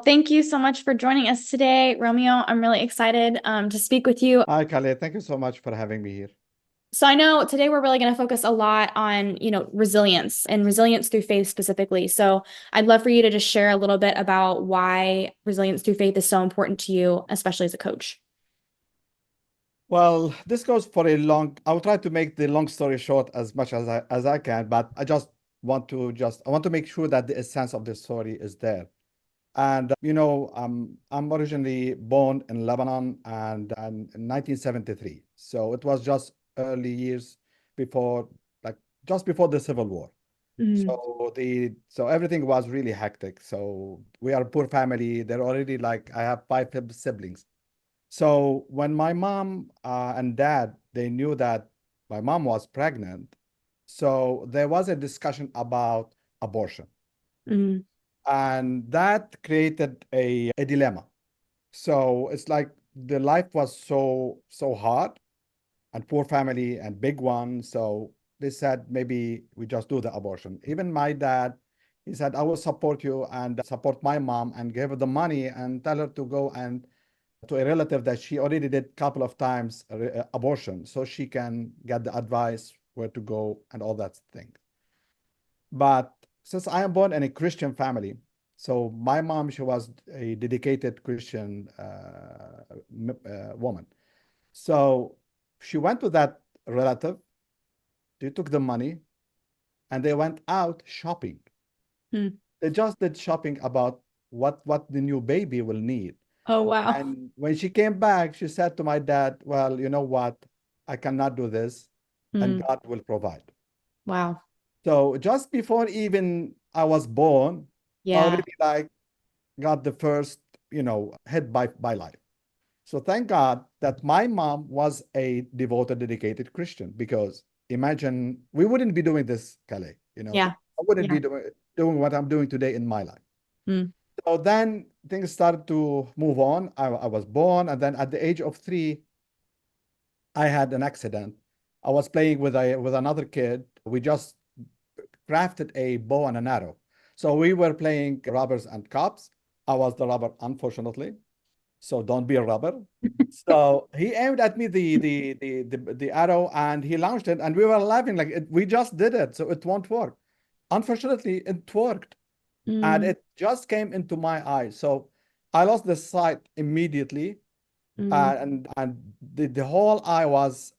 Thank you so much for joining us today, Romeo. I'm really excited to speak with you. Hi, Khaled. Thank you so much for having me here. So I know today we're really going to focus a lot on, resilience and resilience through faith specifically. So I'd love for you to just share a little bit about why resilience through faith is so important to you, especially as a coach. Well, this goes for a long, I'll try to make the long story short as much as I can, but I want to make sure that the essence of the story is there. And I'm originally born in Lebanon and in 1973. So it was just early years before, like just before the Civil War. Mm, So everything was really hectic. So we are a poor family. They're already like I have five siblings. So when my mom and dad they knew that my mom was pregnant, so there was a discussion about abortion, mm, and that created a dilemma. So it's like the life was so hard and poor family and big one. So they said maybe we just do the abortion. Even my dad, he said I will support you and support my mom and give her the money and tell her to go and to a relative that she already did couple of times abortion, so she can get the advice where to go and all that thing. But since I am born in a Christian family, so my mom, she was a dedicated Christian woman. So she went to that relative, they took the money, and they went out shopping. mm. They just did shopping about what the new baby will need. Oh, wow. And when she came back, she said to my dad, well, you know what? I cannot do this, and Mm, God will provide. wow. So just before even I was born, I Yeah. already like got the first, hit by life. So thank God that my mom was a devoted, dedicated Christian, because imagine we wouldn't be doing this, Calais. Yeah. I wouldn't Yeah. be doing what I'm doing today in my life. Mm, So then things started to move on. I was born, and then at the age of 3, I had an accident. I was playing with another kid. We just crafted a bow and an arrow. So we were playing robbers and cops. I was the robber, unfortunately. So don't be a robber. So he aimed at me the arrow and he launched it, and we were laughing like we just did it, so it won't work. Unfortunately, it worked, and mm, it just came into my eye. So I lost the sight immediately, mm. and the whole eye was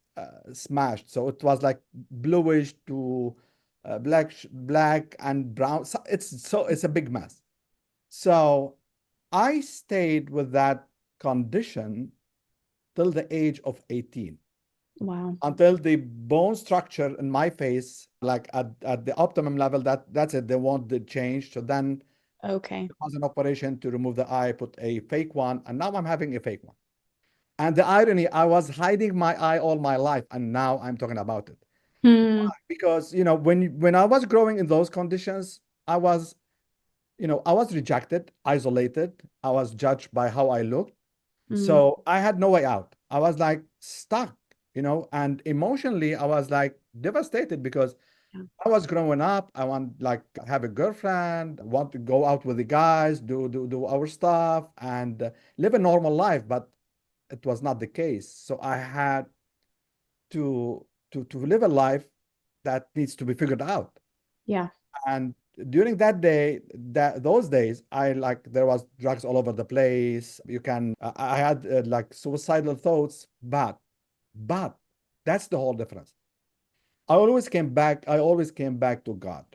smashed. So it was like bluish to black and brown. So it's a big mess. So I stayed with that condition till the age of 18, Wow. until the bone structure in my face, like at the optimum level, that's it. They want the change. So then Okay. it was an operation to remove the eye, put a fake one, and now I'm having a fake one. And the irony, I was hiding my eye all my life, and now I'm talking about it. Mm, Because, when I was growing in those conditions, I was rejected, isolated. I was judged by how I looked. mm, So I had no way out. I was like stuck, and emotionally, I was like devastated because yeah. I was growing up. I want like have a girlfriend, want to go out with the guys, do our stuff, and live a normal life. But it was not the case. So I had to live a life that needs to be figured out. Yeah. And during those days, I like there was drugs all over the place. I had like suicidal thoughts, but that's the whole difference. I always came back to God.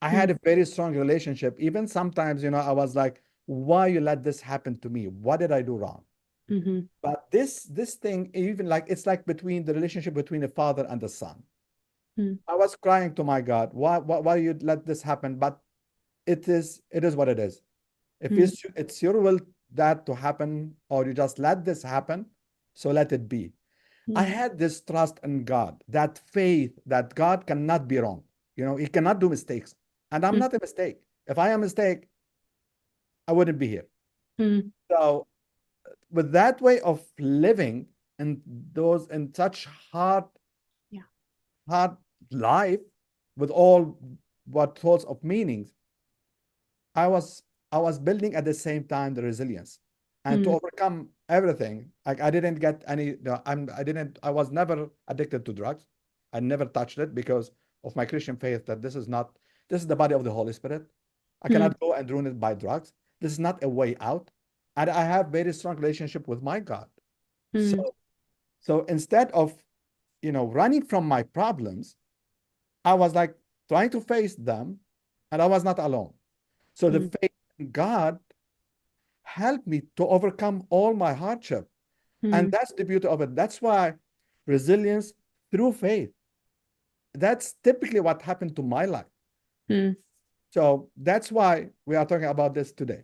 I had Mm, a very strong relationship. Even sometimes, I was like, why you let this happen to me? What did I do wrong? mhm, But this thing, even like it's like between the relationship between a father and a son. mm, I was crying to my God, why you let this happen? But it is what it is. If mm, it's your will that to happen, or you just let this happen, so let it be. I mm, had this trust in God, that faith that God cannot be wrong. He cannot do mistakes. And I'm mm, not a mistake. If I am a mistake, I wouldn't be here. mm. So with that way of living in such Yeah. hard life, with all what sorts of meanings, I was I was building at the same time the resilience and to Mm, overcome everything. Like I didn't get any, no, I was never addicted to drugs. I never touched it because of my Christian faith that this is the body of the Holy Spirit. I mm, cannot go and ruin it by drugs. This is not a way out. And I have very strong relationship with my God. So, mm, so instead of, running from my problems, I was like trying to face them and I was not alone. So the mm, faith in God helped me to overcome all my hardship. And mm, that's the beauty of it. That's why resilience through faith. That's typically what happened to my life. mm. So that's why we are talking about this today.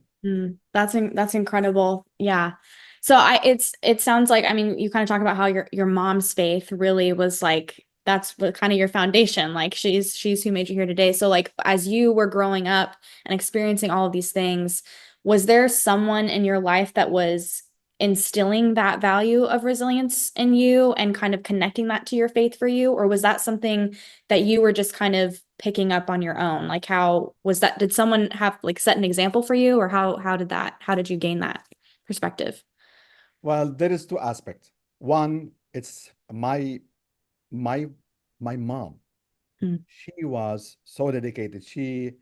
That's incredible. Yeah. So it sounds like, I mean, you kind of talk about how your mom's faith really was like that's what kind of your foundation. Like she's who made you here today. So like as you were growing up and experiencing all of these things, was there someone in your life that was instilling that value of resilience in you and kind of connecting that to your faith for you? Or was that something that you were just kind of picking up on your own? Like how was that, did someone have like set an example for you, or how did you gain that perspective? Well, there is two aspects. One, it's my my mom. Mm, She was so dedicated. She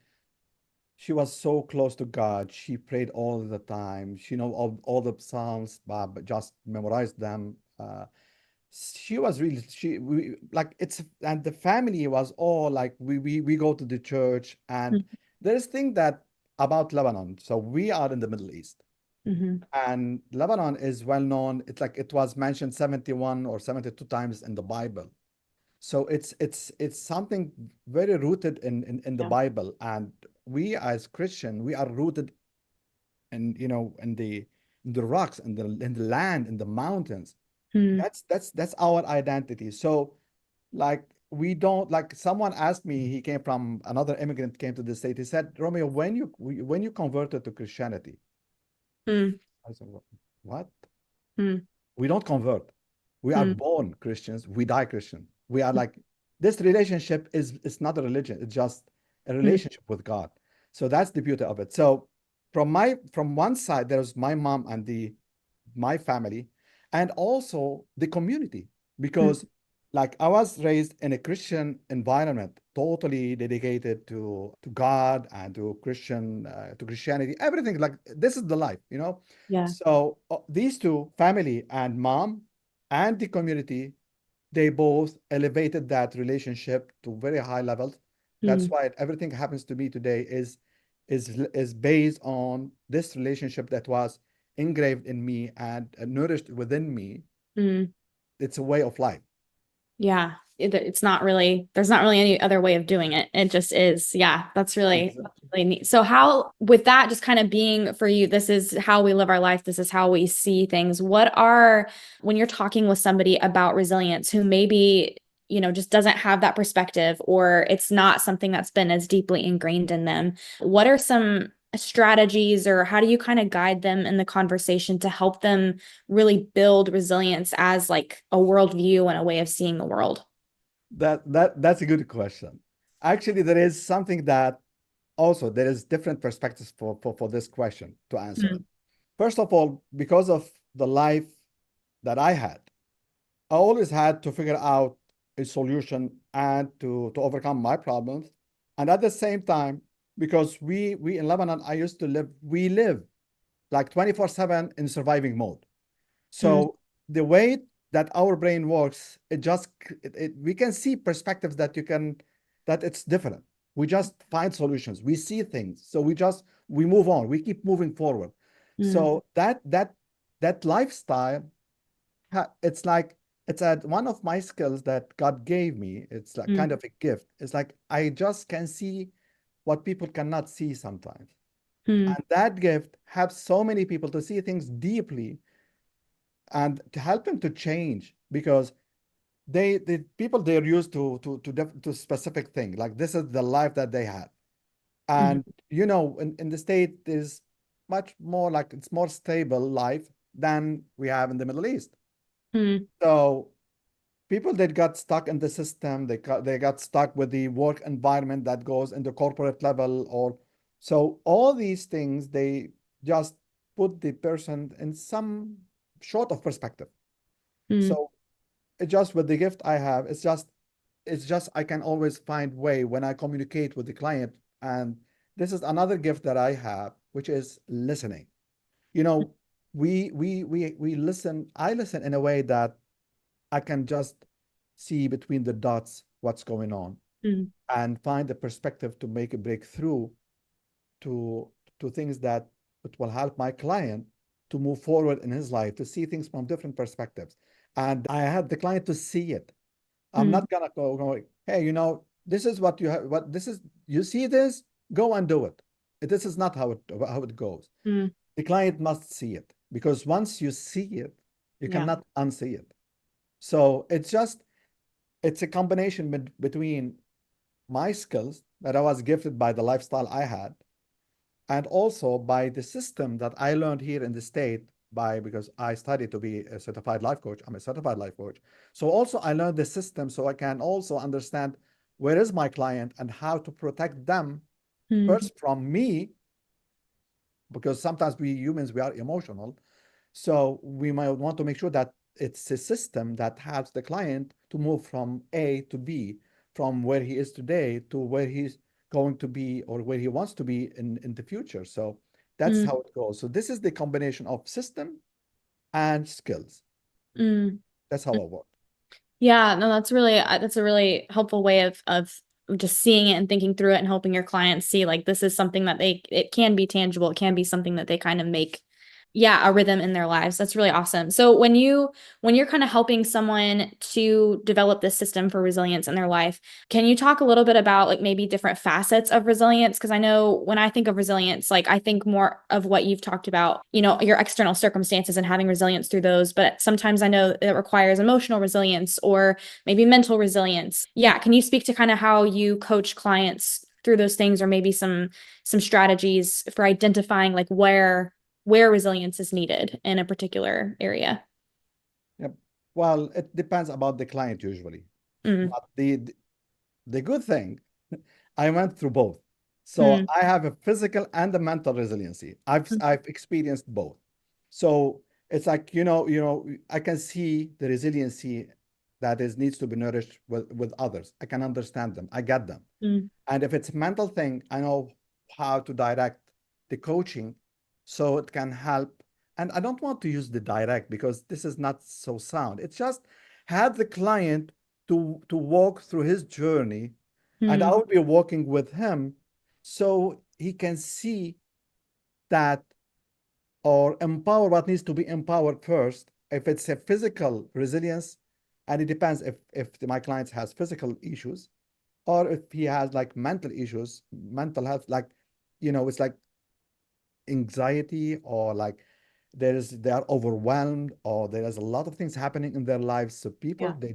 was so close to God. She prayed all the time. She know all the psalms, but just memorized them. She was really she we like it's and the family was all like we go to the church and mm, there's thing that about Lebanon. So we are in the Middle East mhm. and Lebanon is well known. It's like it was mentioned 71 or 72 times in the Bible. So it's something very rooted in the Yeah. Bible. And we as Christian, we are rooted in the rocks, in the land, in the mountains. Mm, That's our identity. So like we don't like someone asked me, he came from another immigrant came to the state. He said, Romeo, when you converted to Christianity, mm, I said, what? mm, We don't convert. We are mm, born Christians. We die Christian. We are like this relationship is it's not a religion. It's just a mm, relationship with God. So that's the beauty of it. So from one side, there's my mom and the my family, and also the community, mm, because like I was raised in a Christian environment, totally dedicated to God and to Christianity, everything like this is the life. yeah. So these two, family and mom and the community, they both elevated that relationship to very high levels. That's Mm, why everything happens to me today is based on this relationship that was engraved in me and nourished within me. mm. It's a way of life. Yeah, it's not really, there's not really any other way of doing it. It just is. Yeah, that's Exactly. really neat. So how, with that just kind of being for you, this is how we live our life. This is how we see things. When you're talking with somebody about resilience who maybe, just doesn't have that perspective, or it's not something that's been as deeply ingrained in them, what are some strategies, or how do you kind of guide them in the conversation to help them really build resilience as like a worldview and a way of seeing the world? That's a good question. Actually, there is something that also there is different perspectives for this question to answer it. Mm, First of all, because of the life that I had, I always had to figure out a solution and to overcome my problems. And at the same time, because we in Lebanon, we live like 24/7 in surviving mode. mm, So the way that our brain works, we can see perspectives that it's different. We just find solutions. We see things. So we move on. We keep moving forward. mm, So that lifestyle it's like one of my skills that God gave me. It's like mm, kind of a gift. It's like I just can see what people cannot see sometimes. mm, And that gift helps so many people to see things deeply and to help them to change because the people they're used to specific thing. Like this is the life that they had. mm, And in the state is much more like it's more stable life than we have in the Middle East. mm, So people that got stuck in the system, they got stuck with the work environment that goes in the corporate level or So all these things, they just put the person in some sort of perspective. Mm, So it just with the gift I have, it's just I can always find way when I communicate with the client. And this is another gift that I have, which is listening. You know, we listen, I listen in a way that I can just see between the dots what's going on mm, and find a perspective to make a breakthrough to things that it will help my client to move forward in his life, to see things from different perspectives. And I had the client to see it. I'm mm, not gonna go, hey, this is what you have, what this is, you see this, go and do it. This is not how it goes. mm. The client must see it because once you see it, you Yeah. cannot unsee it. So it's a combination between my skills that I was gifted by the lifestyle I had, and also by the system that I learned here in the state by because I studied to be a certified life coach. I'm a certified life coach. So also I learned the system so I can also understand where is my client and how to protect them Mm, first from me, because sometimes we humans, we are emotional. So we might want to make sure that it's a system that helps the client to move from A to B, from where he is today to where he's going to be or where he wants to be in the future. So that's mm, how it goes. So this is the combination of system and skills. mm. That's how I work. Yeah, no, that's a really helpful way of just seeing it and thinking through it and helping your clients see like this is something that it can be tangible, it can be something that they kind of make, yeah, a rhythm in their lives. That's really awesome. So when you're kind of helping someone to develop this system for resilience in their life, can you talk a little bit about like maybe different facets of resilience? Because I know when I think of resilience, like I think more of what you've talked about, your external circumstances and having resilience through those. But sometimes I know it requires emotional resilience or maybe mental resilience. Yeah. Can you speak to kind of how you coach clients through those things or maybe some strategies for identifying like where resilience is needed in a particular area? Yep. Well, it depends about the client usually. Mm, But the good thing, I went through both. So mm, I have a physical and a mental resiliency. mm, I've experienced both. So it's like, I can see the resiliency that is needs to be nourished with others. I can understand them. I get them. mm, And if it's a mental thing, I know how to direct the coaching so it can help. And I don't want to use the direct because this is not so sound. It's just have the client to walk through his journey, and I mm, will be walking with him so he can see that or empower what needs to be empowered first. If it's a physical resilience, and it depends if my client has physical issues or if he has like mental issues, mental health, like, it's like anxiety or like they are overwhelmed or there is a lot of things happening in their lives. So people, yeah.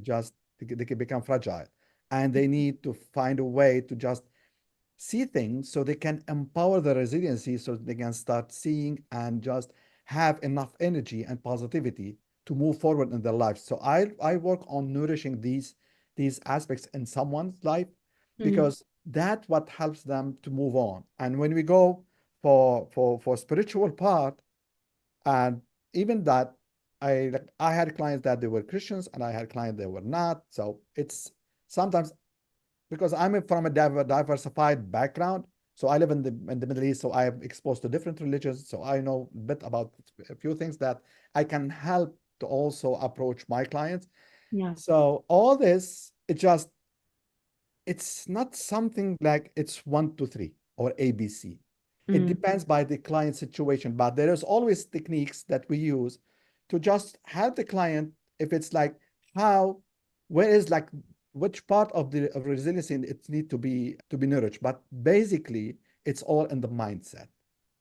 they can become fragile and they need to find a way to just see things so they can empower the resiliency so they can start seeing and just have enough energy and positivity to move forward in their lives. So I work on nourishing these aspects in someone's life Mm, because that's what helps them to move on. And when we go for spiritual part, and even that, I had clients that they were Christians and I had clients that were not. So it's sometimes because I'm from a diversified background. So I live in the Middle East, so I am exposed to different religions. So I know a bit about a few things that I can help to also approach my clients. yeah. So all this, it's not something like it's 1, 2, 3 or ABC. It Mm, depends by the client situation, but there is always techniques that we use to just help the client if it's like how, where is like which part of the of resiliency it need to be nourished. But basically, it's all in the mindset.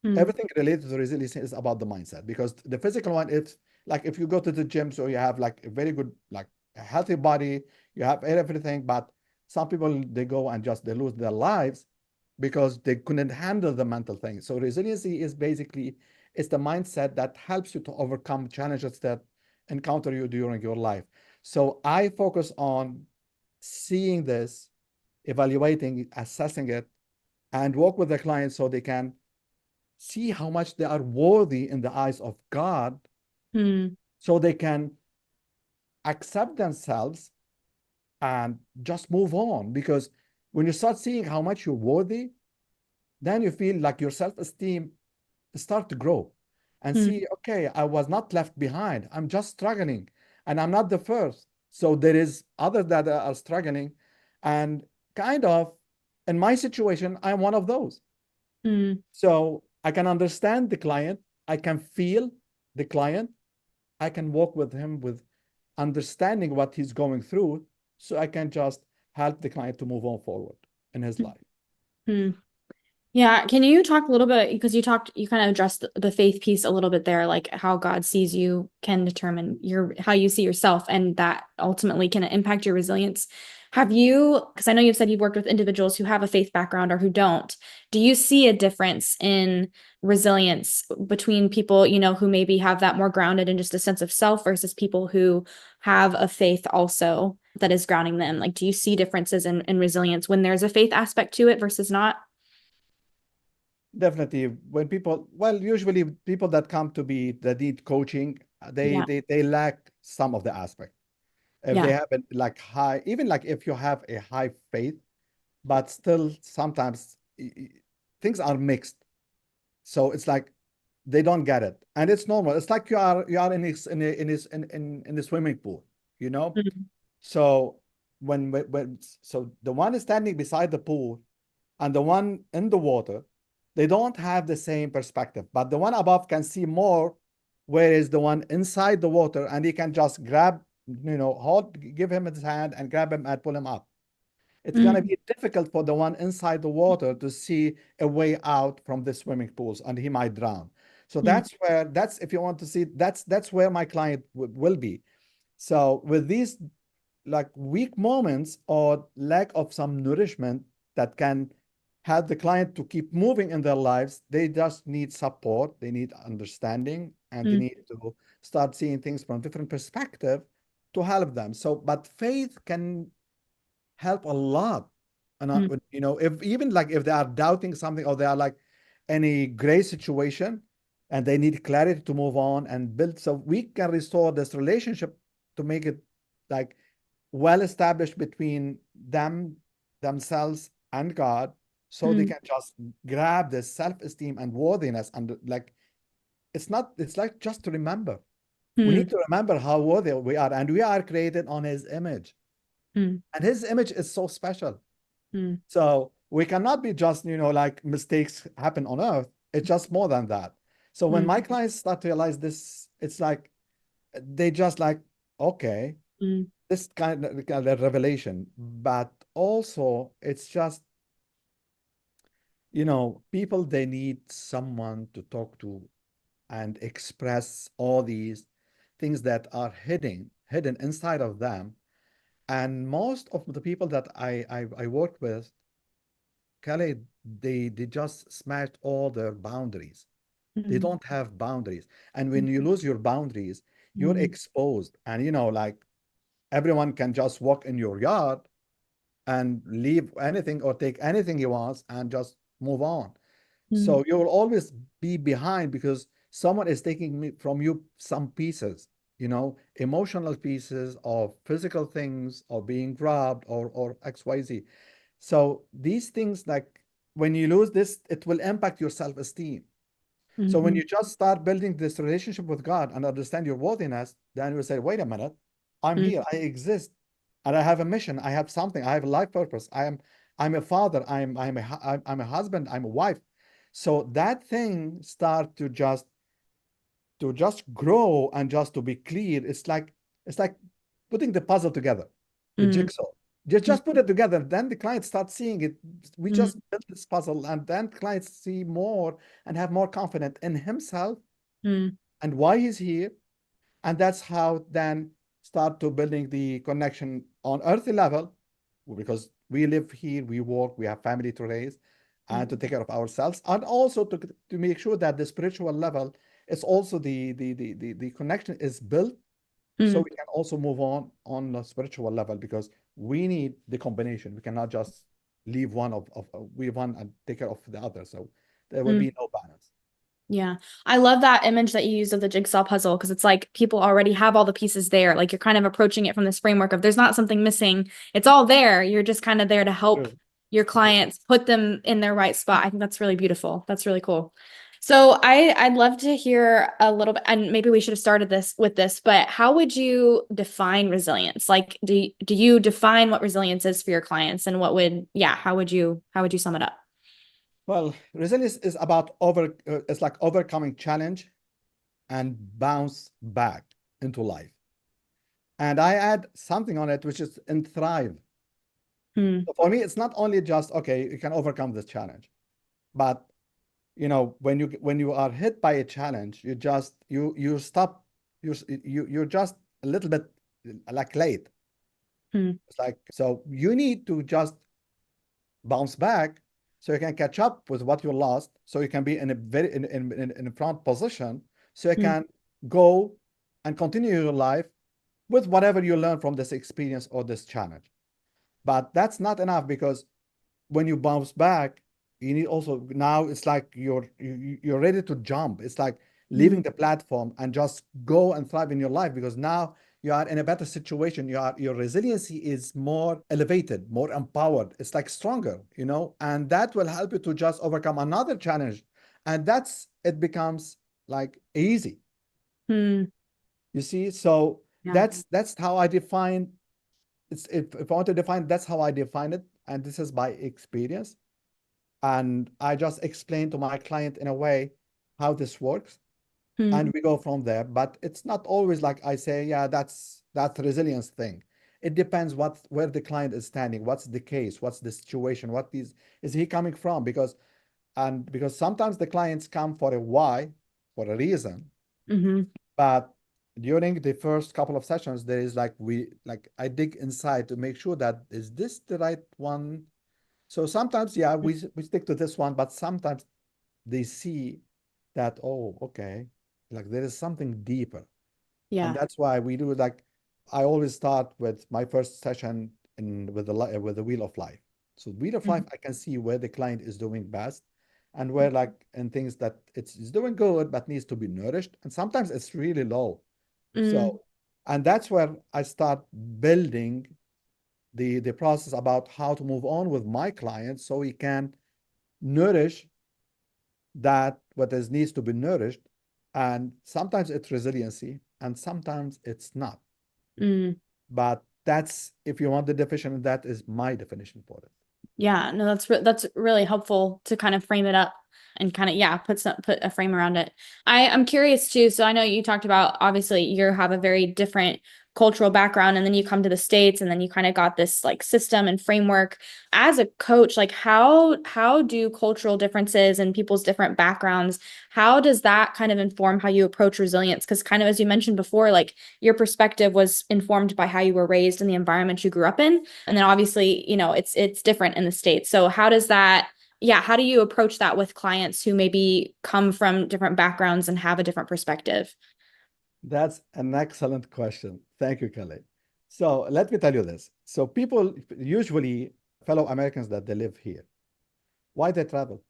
mm, Everything related to resilience is about the mindset because the physical one, it's like if you go to the gym, so you have like a very good, like a healthy body, you have everything, but some people they go and just they lose their lives because they couldn't handle the mental thing. So resiliency is basically it's the mindset that helps you to overcome challenges that encounter you during your life. So I focus on seeing this, evaluating, assessing it, and work with the client so they can see how much they are worthy in the eyes of God, Mm, so they can accept themselves and just move on. Because when you start seeing how much you're worthy, then you feel like your self-esteem start to grow and mm, see, okay, I was not left behind. I'm just struggling and I'm not the first. So there is others that are struggling, and kind of in my situation, I'm one of those. mm, So I can understand the client. I can feel the client. I can walk with him with understanding what he's going through. So I can just help the client to move on forward in his life. mm. Yeah, can you talk a little bit because you kind of addressed the faith piece a little bit there, like how God sees you can determine your how you see yourself, and that ultimately can impact your resilience. Have you, because I know you've said you've worked with individuals who have a faith background or who don't, do you see a difference in resilience between people, who maybe have that more grounded in just a sense of self versus people who have a faith also that is grounding them? Like, do you see differences in resilience when there's a faith aspect to it versus not? Definitely, when people, well, usually people that come to be that need coaching, Yeah. they lack some of the aspect. If they Yeah. have like high, even like if you have a high faith, but still sometimes things are mixed. So it's like they don't get it, and it's normal. It's like you are in the swimming pool, you know. Mm, So so the one is standing beside the pool and the one in the water, they don't have the same perspective. But the one above can see more, whereas the one inside the water, and he can just grab, hold, give him his hand and grab him and pull him up. It's going to mm, be difficult for the one inside the water to see a way out from the swimming pools, and he might drown. So mm, that's if you want to see, that's where my client will be. So with these like weak moments or lack of some nourishment that can help the client to keep moving in their lives, they just need support, they need understanding, and they mm, need to start seeing things from different perspective to help them. So, but faith can help a lot. And mm, if even like if they are doubting something or they are like any gray situation and they need clarity to move on and build, so we can restore this relationship to make it like well established between themselves and God, so they mm, can just grab this self-esteem and worthiness, and like it's like just to remember. We mm, need to remember how worthy we are, and we are created on his image. mm, And his image is so special. mm, So we cannot be just, like mistakes happen on earth. It's just more than that. So when mm, my clients start to realize this, it's like they just like, okay, mm, this kind of revelation. But also it's just, people they need someone to talk to and express all these things that are hidden inside of them. And most of the people that I work with, Kelly, they just smashed all their boundaries. They mm, don't have boundaries. And when you lose your boundaries, you're mm, exposed. And like everyone can just walk in your yard and leave anything or take anything he wants and just move on. mm, So you will always be behind because someone is taking from you some pieces, emotional pieces or physical things or being robbed or XYZ. So these things, like when you lose this, it will impact your self-esteem. So when mhm, you just start building this relationship with God and understand your worthiness, then you say, wait a minute, I'm mm, here, I exist, and I have a mission, I have something, I have a life purpose. I'm a father, I'm a husband, I'm a wife. So that thing start to just grow and just to be clear. It's like putting the puzzle together, the mm, jigsaw. Just put it together. Then the client starts seeing it. We mm, just built this puzzle, and then clients see more and have more confidence in himself mm, and why he's here. And that's how then start to building the connection on earthly level, because we live here, we work, we have family to raise and to take care of ourselves, and also to make sure that the spiritual level is also the connection is built, so mm, we can also move on the spiritual level, because we need the combination. We cannot just leave we one and take care of the other. So there will Mm. be no balance. Yeah. I love that image that you use of the jigsaw puzzle because it's like people already have all the pieces there. Like you're kind of approaching it from this framework of there's not something missing. It's all there. You're just kind of there to help True. your True. clients put them in their right spot. I think that's really beautiful. That's really cool. So I'd love to hear a little bit, and maybe we should have started this with this, but how would you define resilience? Like, do you define what resilience is for your clients, and what would, yeah, how would you sum it up? Well, resilience is about it's like overcoming challenge and bounce back into life. And I add something on it, which is in thrive. Hmm. So for me, it's not only just, okay, you can overcome this challenge, but when you are hit by a challenge, you stop, you're just a little bit like late. Hmm. It's like, so you need to just bounce back so you can catch up with what you lost, so you can be in a very in front position, so you Hmm. can go and continue your life with whatever you learn from this experience or this challenge. But that's not enough, because when you bounce back, you need also, now it's like you're ready to jump. It's like leaving Hmm. the platform and just go and thrive in your life, because now you are in a better situation. Your resiliency is more elevated, more empowered. It's like stronger, and that will help you to just overcome another challenge. And that's it becomes like easy. Hmm. You see, so Yeah. that's how I define if I want to define, that's how I define it. And this is by experience. And I just explain to my client in a way how this works, Hmm. and we go from there. But it's not always like I say, yeah, that's the resilience thing. It depends where the client is standing, what's the case, what's the situation, what is he coming from, because sometimes the clients come for a why, for a reason. Hmm. But during the first couple of sessions, there is like I dig inside to make sure that is this the right one. So sometimes, yeah, we stick to this one, but sometimes they see that, oh, okay, like there is something deeper. And Yeah. that's why we do, like, I always start with my first session with the wheel of life. So wheel of life, Hmm. I can see where the client is doing best, and where, like, and things that it's doing good but needs to be nourished. And sometimes it's really low. Mm. So, and that's where I start building the process about how to move on with my clients, so we can nourish that what is needs to be nourished. And sometimes it's resiliency and sometimes it's not. Mm. But that's, if you want the definition, that is my definition for it. Yeah, no, that's really helpful to kind of frame it up and kind of, yeah, put a frame around it. I'm curious too. So I know you talked about, obviously you have a very different cultural background, and then you come to the States, and then you kind of got this like system and framework. As a coach, like how do cultural differences and people's different backgrounds, how does that kind of inform how you approach resilience? Because kind of as you mentioned before, like your perspective was informed by how you were raised and the environment you grew up in. And then obviously, it's different in the States. So how does that, yeah, how do you approach that with clients who maybe come from different backgrounds and have a different perspective? That's an excellent question. Thank you, Kelly. So let me tell you this. So people usually, fellow Americans that they live here, why they travel?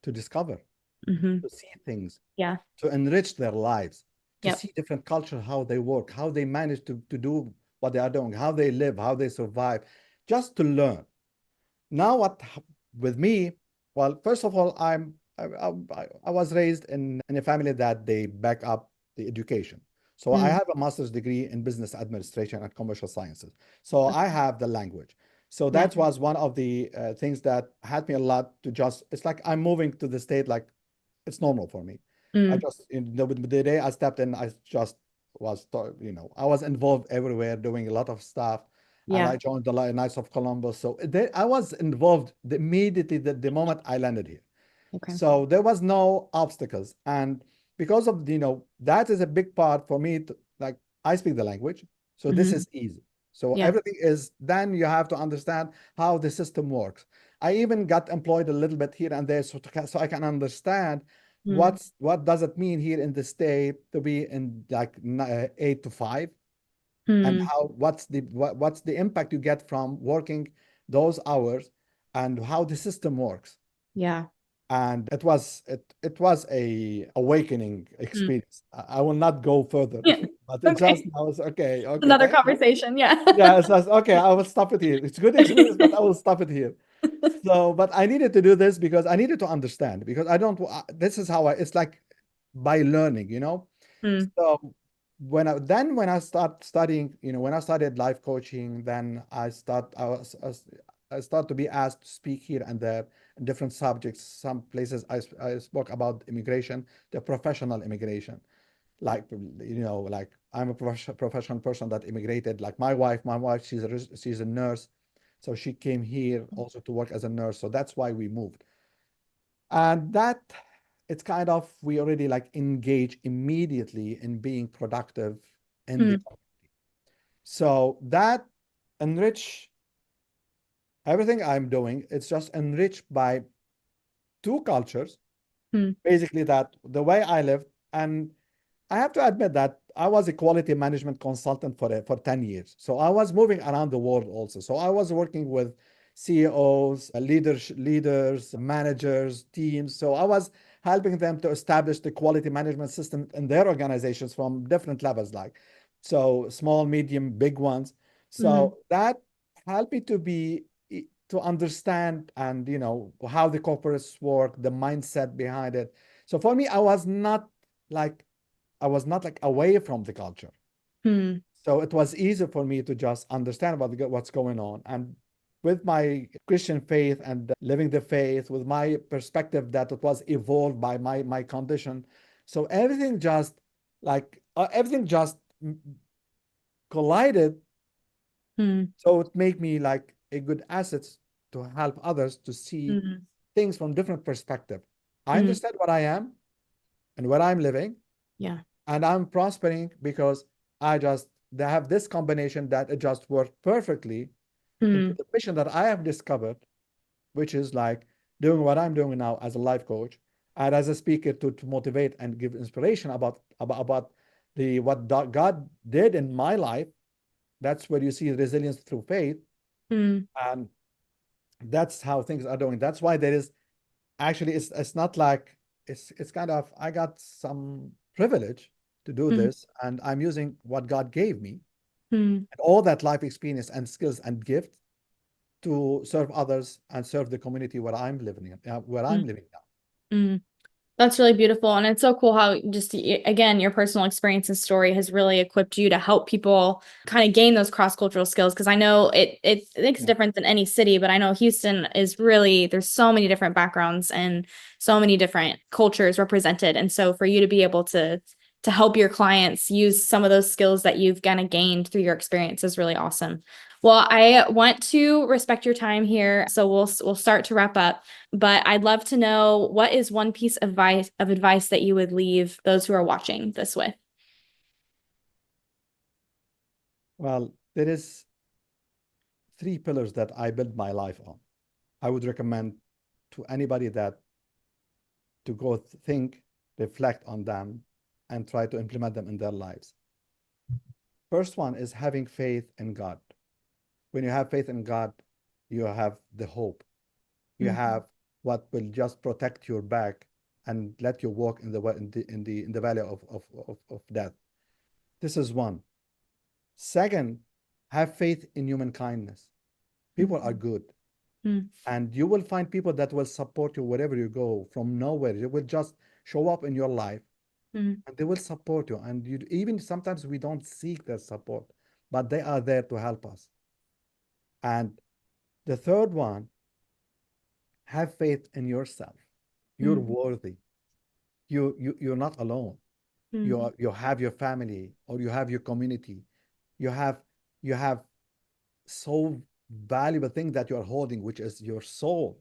To discover, Hmm. to see things, Yeah. to enrich their lives, to Yep. see different culture, how they work, how they manage to do what they are doing, how they live, how they survive, just to learn. Now, with me, well, first of all, I was raised in a family that they back up the education. So I Mm. have a master's degree in business administration and commercial sciences. So I have the language. So Yeah. that was one of the things that helped me a lot to just, it's like I'm moving to the state, like it's normal for me. I Mm. just, the day I stepped in, I just I was involved everywhere doing a lot of stuff. And Yeah. I joined the Knights of Columbus. So I was involved immediately the moment I landed here. Okay. So there was no obstacles. And because of, that is a big part for me to, like, I speak the language. So this Hmm. is easy. So Yeah. everything is, then you have to understand how the system works. I even got employed a little bit here and there, so I can understand Mm. what does it mean here in the state to be in like 8 to 5, and Mm. what's the impact you get from working those hours and how the system works. Yeah. And it was a awakening Mm. experience. I will not go further, Yeah. but it just Okay. I was okay. Okay, Another thank you. conversation. Yeah. Yeah, so okay, I will stop it here. It's a good experience, but I will stop it here. So, but I needed to do this because I needed to understand because I don't. This is how it's like by learning, you know. Mm, So when I start studying, when I started life coaching, then I start to be asked to speak here and there in different subjects. Some places I spoke about immigration, the professional immigration, like like I'm a professional person that immigrated. Like my wife, she's a nurse, so she came here also to work as a nurse. So that's why we moved. And that it's kind of we already like engage immediately in being productive in the mm, community. So that enrich everything I'm doing. It's just enriched by two cultures, mm, basically that the way I live. And I have to admit that I was a quality management consultant for 10 years. So I was moving around the world also. So I was working with CEOs, leaders, managers, teams. So I was helping them to establish the quality management system in their organizations from different levels, like so small, medium, big ones. mm, So that helped me to understand and how the corporates work, the mindset behind it. So for me, like I was not like away from the culture. mm, So it was easy for me to just understand what's going on. And with my Christian faith and living the faith, with my perspective that it was evolved by my condition. So everything just collided. mm, So it made me like a good asset to help others to see mm, things from different perspective. I mm. understand what I am and where I'm living, Yeah. and I'm prospering because they have this combination that it just worked perfectly into Mm, the mission that I have discovered, which is like doing what I'm doing now as a life coach and as a speaker to motivate and give inspiration about the what God did in my life. That's where you see resilience through faith, mm, and that's how things are doing. That's why there is actually it's not like it's kind of I got some privilege to do mm, this, and I'm using what God gave me mm, and all that life experience and skills and gift to serve others and serve the community where I'm mm, living now. mm. That's really beautiful. And it's so cool how just, again, your personal experience and story has really equipped you to help people kind of gain those cross-cultural skills. Because I know it makes a Yeah. difference in any city, but I know Houston is really, there's so many different backgrounds and so many different cultures represented. And so for you to be able to help your clients use some of those skills that you've kind of gained through your experience is really awesome. Well, I want to respect your time here, so we'll start to wrap up. But I'd love to know, what is one piece of advice that you would leave those who are watching this with? Well, there is three pillars that I build my life on. I would recommend to anybody that to go think, reflect on them, and try to implement them in their lives. First one is having faith in God. When you have faith in God, you have the hope. You Mm, have what will just protect your back and let you walk in the valley of death. This is one. Second, have faith in human kindness. People are mm, good, mm, and you will find people that will support you wherever you go from nowhere. They will just show up in your life mm, and they will support you. And you even sometimes we don't seek their support, but they are there to help us. And the third one, have faith in yourself. You're mm, worthy. You're not alone. mm, You have your family or you have your community. You have you have so valuable thing that you're holding, which is your soul.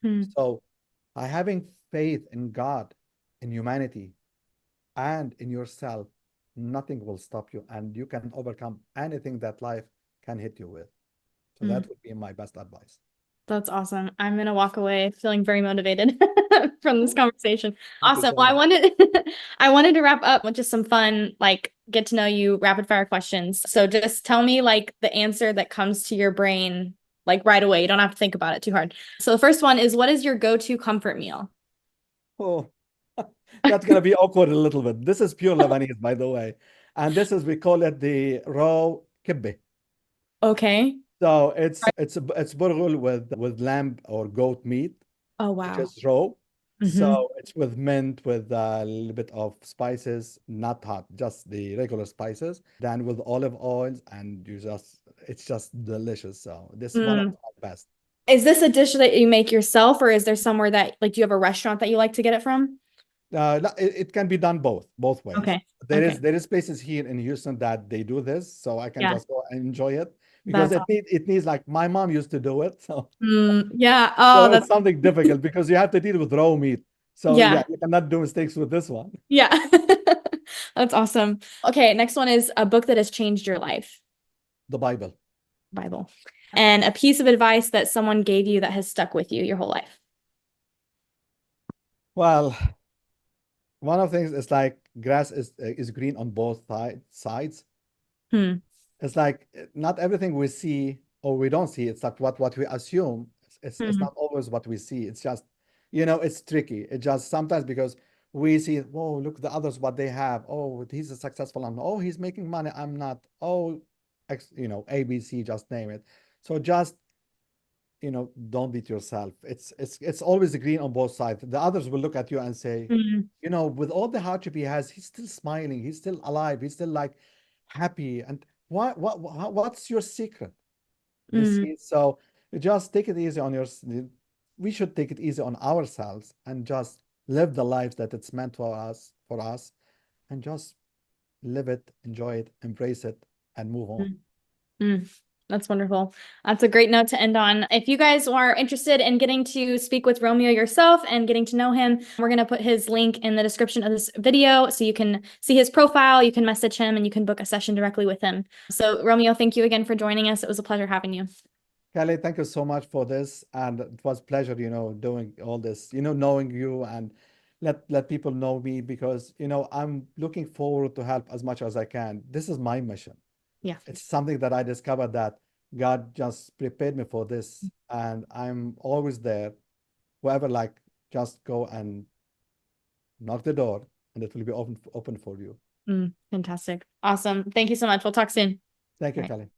mm, So by having faith in God, in humanity, and in yourself, nothing will stop you, and you can overcome anything that life can hit you with. So mm. that would be my best advice. That's awesome. I'm gonna walk away feeling very motivated from this conversation. Thank you Awesome. so Well, I much. wanted I wanted to wrap up with just some fun, like, get to know you rapid fire questions. So just tell me like the answer that comes to your brain like right away. You don't have to think about it too hard. So the first one is, what is your go-to comfort meal? Oh, that's gonna be awkward a little bit. This is pure Lebanese, by the way. And this is, we call it the raw kibbeh. Okay. So it's burghul with lamb or goat meat, Oh, which wow. is raw. Mm-hmm. So it's with mint, with a little bit of spices, not hot, just the regular spices, then with olive oils, and it's just delicious. So this is one of Mm. my best. Is this a dish that you make yourself, or is there somewhere that like do you have a restaurant that you like to get it from? No, it can be done both ways. Okay. There Okay. is there is places here in Houston that they do this, so I can Yeah. just go and enjoy it because That's awesome. it needs, like, my mom used to do it, so Yeah. Oh, it's that's something difficult because you have to deal with raw meat. So yeah, yeah. you cannot do mistakes with this one. Yeah. That's awesome. Okay, next one is a book that has changed your life, The Bible. Bible. And a piece of advice that someone gave you that has stuck with you your whole life. Well, one of the things is, like, grass is green on both sides. Hmm. It's like, not everything we see or we don't see, it's like what we assume. It's Hmm. not always what we see. It's just, it's tricky. It just sometimes, because we see, whoa, look the others what they have. Oh, he's a successful. I'm, oh, he's making money. I'm not. Oh, ABC, just name it. So just, don't beat yourself. It's always green on both sides. The others will look at you and say, Hmm. with all the hardship he has, he's still smiling, he's still alive, he's still, like, happy. And what's your secret? You Hmm. see, so you just take it easy on we should take it easy on ourselves and just live the life that it's meant for us, and just live it, enjoy it, embrace it, and move on. Mm, that's wonderful. That's a great note to end on. If you guys are interested in getting to speak with Romeo yourself and getting to know him, we're going to put his link in the description of this video so you can see his profile, you can message him, and you can book a session directly with him. So, Romeo, thank you again for joining us. It was a pleasure having you. Kelly, thank you so much for this, and it was pleasure, doing all this, knowing you, and let people know me, because I'm looking forward to help as much as I can. This is my mission. Yeah. It's something that I discovered, that God just prepared me for this, and I'm always there. Whoever, like, just go and knock the door, and it will be open for you. Fantastic. Awesome. Thank you so much. We'll talk soon. Thank you, All right. Kelly.